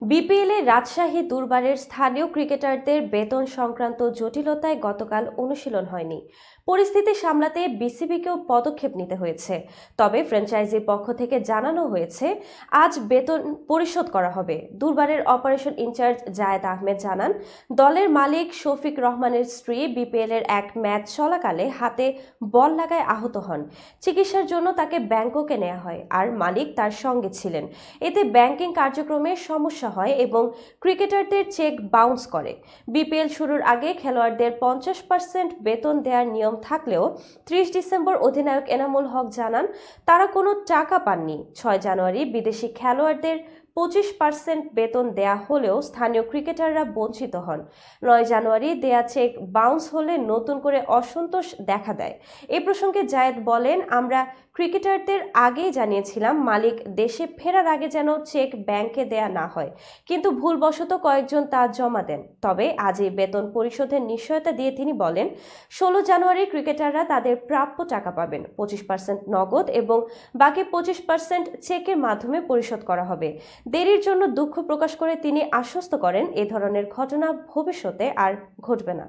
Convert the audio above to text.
বিপিএলে রাজশাহী দুর্বারের স্থানীয় ক্রিকেটারদের বেতন সংক্রান্ত জটিলতায় গতকাল অনুশীলন হয়নি। পরিস্থিতি সামলাতে বিসিবিকেও পদক্ষেপ নিতে হয়েছে। তবে ফ্র্যাঞ্চাইজির পক্ষ থেকে জানানো হয়েছে আজ বেতন পরিশোধ করা হবে। দুর্বারের অপারেশন ইনচার্জ জায়েদ আহমেদ জানান, দলের মালিক শফিক রহমানের স্ত্রী বিপিএলের এক ম্যাচ চলাকালে হাতে বল লাগায় আহত হন। চিকিৎসার জন্য তাকে ব্যাংককে নেওয়া হয়, আর মালিক তার সঙ্গে ছিলেন। এতে ব্যাংকিং কার্যক্রমে সমস্যা হয় এবং ক্রিকেটারদের চেক বাউন্স করে। বিপিএল শুরুর আগে খেলোয়াড়দের 50% বেতন দেওয়ার নিয়ম থাকলেও 30 ডিসেম্বর অধিনায়ক এনামুল হক জানান তারা কোনো টাকা পাননি। 6 জানুয়ারি বিদেশি খেলোয়াড়দের 25% বেতন দেয়া হলেও স্থানীয় ক্রিকেটাররা বঞ্চিত হন। 9 জানুয়ারি দেয়া চেক বাউন্স হলে নতুন করে অসন্তোষ দেখা দেয়। এ প্রসঙ্গে জায়েদ বলেন, আমরা ক্রিকেটারদের আগেই জানিয়েছিলাম মালিক দেশে ফেরার আগে যেন চেক ব্যাংকে দেয়া না হয়, কিন্তু ভুলবশত কয়েকজন তা জমা দেন। তবে আজই বেতন পরিশোধের নিশ্চয়তা দিয়ে তিনি বলেন, 16 জানুয়ারি ক্রিকেটাররা তাদের প্রাপ্য টাকা পাবেন। 25% নগদ এবং বাকি 25% চেকের মাধ্যমে পরিশোধ করা হবে। দেরির জন্য দুঃখ প্রকাশ করে তিনি আশ্বস্ত করেন, এ ধরনের ঘটনা ভবিষ্যতে আর ঘটবে না।